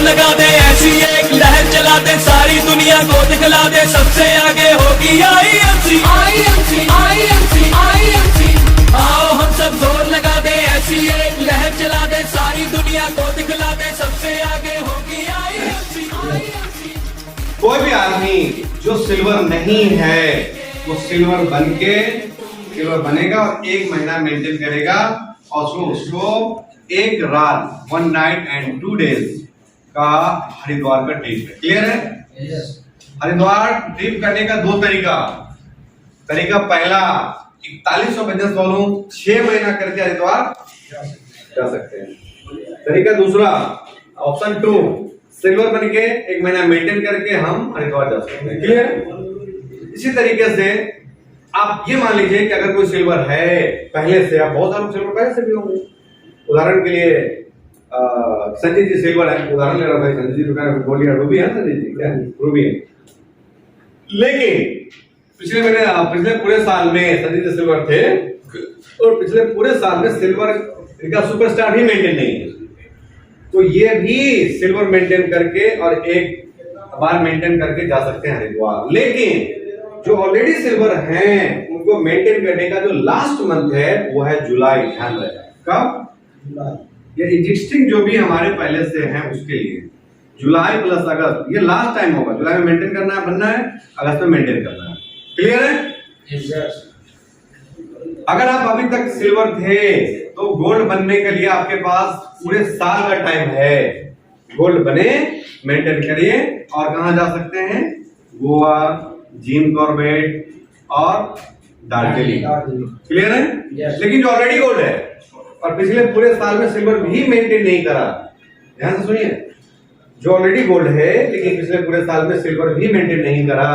लगा दे, ऐसी एक लहर चला दे, सारी दुनिया को दिखला दे, सबसे आगे होगी IMC। आओ हम सब जोर लगा दे, ऐसी एक लहर चला दे, सारी दुनिया को दिखला दे, सबसे आगे होगी IMC। कोई भी आदमी जो सिल्वर नहीं है वो सिल्वर बनेगा और 1 महीना मेंटेन करेगा और उसको 1 रात 1 नाइट एंड 2 डेज का हरिद्वार का ट्रिप है। क्लियर है? हरिद्वार ट्रिप करने का 2 तरीका पहला 4150 वालों 6 महीना करके हरिद्वार जा सकते हैं। तरीका दूसरा ऑप्शन 2 सिल्वर बन के 1 महीना मेंटेन करके हम हरिद्वार जा सकते हैं। क्लियर? इसी तरीके से आप ये मान लीजिए कि अगर कोई सिल्वर है पहले से, आप बहुत सारे सिल्वर पहले से भी होंगे। उदाहरण के लिए संजय जी सिल्वर है, उदाहरण ले रहा भाई, संजय जी बोलिए रूबी है, संजय जी क्या रूबी है, लेकिन पिछले पूरे साल में संजय जी सिल्वर थे और पिछले पूरे साल में सिल्वर इनका सुपरस्टार भी मेंटेन नहीं है, तो ये भी सिल्वर मेंटेन करके और 1 बार मेंटेन करके जा सकते हैं हरिद्वार। लेकिन जो ऑलरेडी सिल्वर हैं उनको मेंटेन करने का जो लास्ट मंथ है वो है जुलाई। ध्यान रखें, कब? ये एग्जिस्टिंग जो भी हमारे पहले से हैं उसके लिए जुलाई प्लस अगस्त ये लास्ट टाइम होगा। जुलाई में मेंटेन करना है, बनना है, अगस्त में मेंटेन करना है। क्लियर है? अगर आप अभी तक सिल्वर थे तो गोल्ड बनने के लिए आपके पास पूरे साल का टाइम है। गोल्ड बने, मेंटेन करिए और कहां जा सकते हैं? गोवा, जिम कॉर्बेट और दार्जिलिंग। क्लियर है? लेकिन जो ऑलरेडी गोल्ड है और पिछले पूरे साल में सिल्वर भी मेंटेन नहीं करा, ध्यान से सुनिए, जो ऑलरेडी गोल्ड है लेकिन पिछले पूरे साल में सिल्वर भी मेंटेन नहीं करा,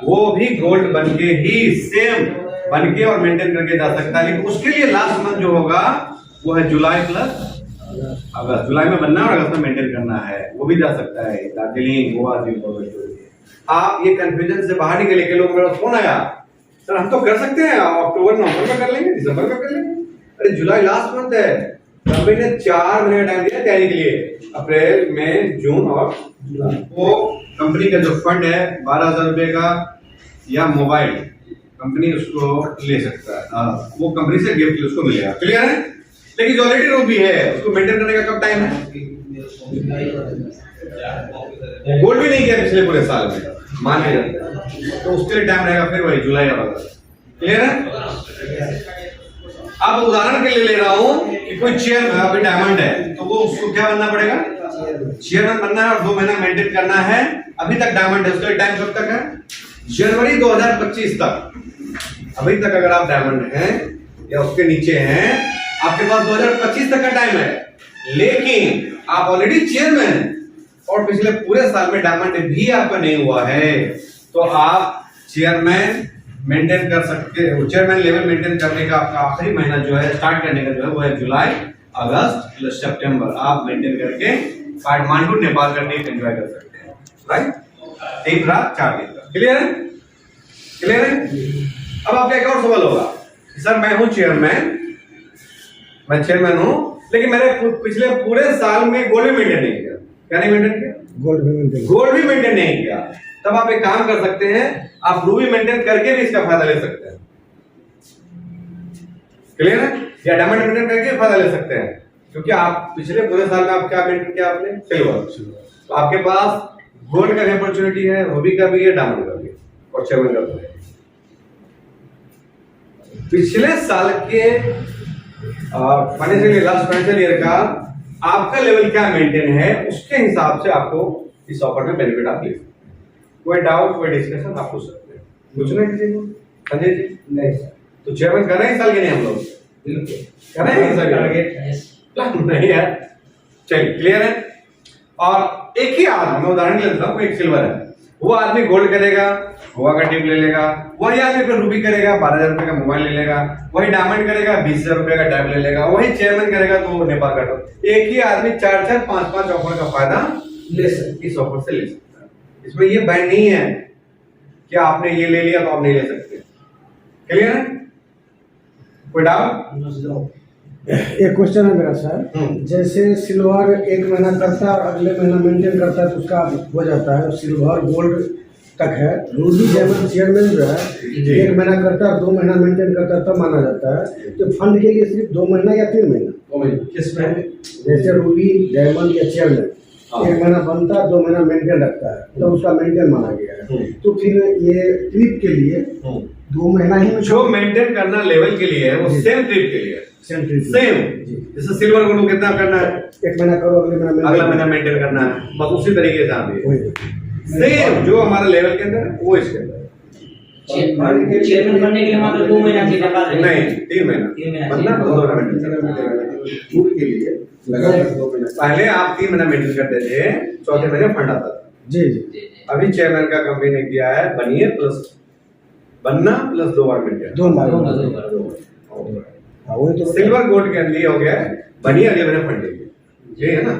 वो भी गोल्ड बनके ही सेम बनके और मेंटेन करके जा सकता है। लेकिन उसके लिए लास्ट मंथ जो होगा वो है जुलाई प्लस अगस्त। जुलाई में बनना है और अगस्त में मेंटेन करना है, वो भी जा सकता है दार्जिलिंग, गोवा, जिम कॉर्बेट। आप ये कंफ्यूजन से बाहर निकले के लोग मेरा फोन आया, सर हम तो कर सकते हैं, अक्टूबर नवंबर में कर लेंगे, दिसंबर में कर लेंगे। अरे जुलाई लास्ट मंथ है, कंपनी ने 4 महीने का टाइम दिया तैयारी के लिए, अप्रैल, मई, जून और जुलाई। वो कंपनी का जो फंड है 12,000 रुपए का या मोबाइल कंपनी उसको ले सकता है, वो कंपनी से गिफ्ट उसको मिलेगा। क्लियर है? लेकिन जो ऑलरेडी रूबी है उसको मेंटेन करने का कब टाइम है? गोल्ड भी नहीं किया पिछले पूरे साल में, मान लिया जाता है, तो उसके लिए टाइम रहेगा फिर वही जुलाई और अगस्त। क्लियर है? अब उदाहरण के लिए ले रहा हूं कि कोई चेयरमैन अभी डायमंड है तो वो उसको क्या बनना पड़ेगा? चेयरमैन बनना है और 2 महीना मेंटेन करना है। अभी तक डायमंड है, उसका टाइम कब तक है? जनवरी 2025 तक। अभी तक अगर आप डायमंड हैं या उसके नीचे हैं, आपके पास 2025 तक का टाइम है। लेकिन आप ऑलरेडी चेयरमैन हैं और पिछले पूरे साल में डायमंड भी आपका नहीं हुआ है, तो आप चेयरमैन मेंटेन कर सकते हो। चेयरमैन लेवल मेंटेन करने का आपका आखिरी महीना जो है, स्टार्ट करने का जो है वो है जुलाई, अगस्त प्लस सितंबर। आप मेंटेन करके काठमांडू, नेपाल का ट्रिप एंजॉय कर सकते हैं। राइट? 1 रात 4 दिन का। क्लियर है? क्लियर है? अब आपका एक और सवाल होगा, सर मैं हूं चेयरमैन, मैं चेयरमैन हूं, लेकिन मैंने पिछले पूरे साल में गोल्ड भी मेंटेन नहीं किया। क्या नहीं मेंटेन किया? गोल्ड भी मेंटेन नहीं किया। तब आप एक काम कर सकते हैं, आप रूबी मेंटेन करके भी इसका फायदा ले सकते हैं। क्लियर है? या डायमंड मेंटेन करके फायदा ले सकते हैं, क्योंकि आप पिछले पूरे साल में आप क्या मेंटेन किया? आपने सिल्वर। तो आपके पास गोल्ड का भी अपॉर्चुनिटी है, रूबी का भी है, डायमंड का भी और चेयरमैन का भी है। पिछले साल के फाइनेंशियल लास्ट फाइनेंशियल ईयर का आपका लेवल क्या मेंटेन है, उसके हिसाब से आपको इस ऑफर में बेनिफिट आप ले सकते हैं। कोई डाउट, कोई डिस्कशन आप पूछ सकते हैं। पूछना किसी को? संजय जी? नहीं सर। तो चेयरमैन कर रहे हैं इस साल के नहीं? हम लोग बिल्कुल कर रहे हैं इस साल टारगेट नहीं है। चलिए, क्लियर है? और एक ही आदमी, मैं उदाहरण लेता हूँ, एक सिल्वर है, वो आदमी गोल्ड करेगा, गोवा का टिप ले लेगा, वही आदमी फिर रूबी करेगा, 12,000 रुपए का मोबाइल ले लेगा, वही डायमंड करेगा, 20,000 रुपए का टैब ले लेगा, वही चेयरमैन करेगा तो नेपाल का टैब। एक ही आदमी 4-4, 5-5 ऑफर का फायदा ले सकते, इस ऑफर से ले सकता है। इसमें ये बैन नहीं है कि आपने ये ले लिया तो आप नहीं ले सकते। क्लियर है? कोई डाउट? एक क्वेश्चन है मेरा सर, जैसे सिल्वर एक महीना करता है और अगले महीना मेंटेन करता है तो उसका हो जाता है, सिल्वर गोल्ड तक है। रूबी डायमंड चेयरमैन जो है एक महीना करता है 2 महीना मेंटेन करता है तब माना जाता है। तो फंड के लिए सिर्फ 2 महीना या 3 महीना? 2 महीने किसमें? जैसे रूबी डायमंड या चेयरमैन एक महीना बनता है 2 महीना मेंटेन रखता है तो उसका मेंटेन माना गया है। तो फिर ये ट्रिप के लिए 2 महीना ही जो मेंटेन करना लेवल के लिए है वो सेम ट्रिप के लिए है। सेम जैसे सिल्वर को कितना करना है, 1 महीना करो अगला महीना मेंटेन करना है, बस उसी तरीके से आप सेम जो हमारे लेवल के अंदर है वो इसके अंदर है। चेयरमैन बनने के लिए मात्र 2 महीना की बात है, नहीं 3 महीना बनना, 2 महीना मेंटेन टूर के लिए लगा 2 महीना। पहले आप 3 महीना मेंटेन करते थे, चौथे महीने फंड आता था। जी जी। अभी चेयरमैन का कंपनी ने किया है बनिए प्लस बनना प्लस 2 बार मेंटेन। 2 बार वही तो सिल्वर गोल्ड के अंदर हो गया है बनिए अगले महीने फंड देंगे, ये है ना।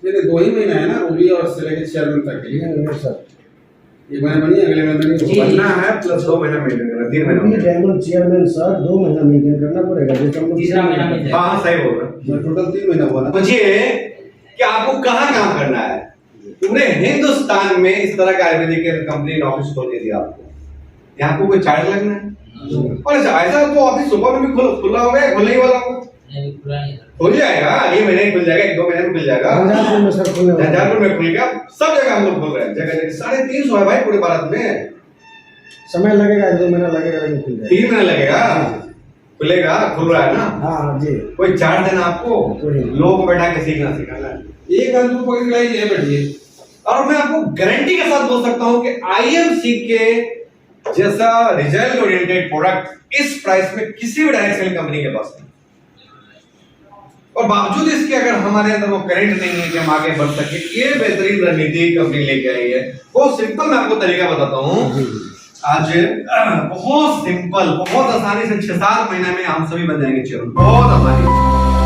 ये 2 ही महीना है ना रूबी और से लेकर चेयरमैन तक के लिए सर। एक महीना बनी अगले महीने जी। बनना है प्लस 2 महीना मेंटेन करना, 3 रूबी महीना। डायमंड चेयरमैन सर 2 महीना मेंटेन करना पड़ेगा, जैसे हम लोग तीसरा महीना में हाँ सही बोल रहे हैं। टोटल 3 महीना हुआ ना। मुझे कि आपको कहाँ काम करना है, पूरे हिंदुस्तान में इस तरह का आयुर्वेदिक कंपनी ऑफिस खोल के दिया आपको, यहाँ आपको कोई चार्ज लगना है? और ऐसा तो ऑफिस सुबह में भी खुला होगा या खुलने ही वाला होगा? खुल जाएगा, अगले महीने ही खुल जाएगा, 1-2 महीने में खुल जाएगा। झंझारपुर में सर खुलने वाला है। झंझारपुर में खुल गया, सब जगह हम लोग खोल रहे हैं, जगह जगह 350 है भाई पूरे भारत में। समय लगेगा, 1-2 महीना लगेगा लेकिन खुल जाएगा। 3 महीने लगेगा, खुलेगा, खुल रहा है ना। हाँ जी। कोई चार्ज देना आपको, लोगों को बैठा के सीखना सिखाना है। एक आदमी को पकड़ के ये बैठिए और मैं आपको गारंटी के साथ बोल सकता हूं कि आईएमसी के जैसा रिजल्ट ओरिएंटेड प्रोडक्ट इस प्राइस में किसी भी डायरेक्ट सेलिंग कंपनी के पास नहीं। और बावजूद इसके अगर हमारे अंदर वो करंट नहीं है कि हम आगे बढ़ सके, ये बेहतरीन रणनीति कंपनी लेके आई है। बहुत सिंपल मैं आपको तरीका बताता हूं आज, बहुत सिंपल, बहुत आसानी से 6-7 महीने में हम सभी बन जाएंगे चेयरमैन, बहुत आसानी।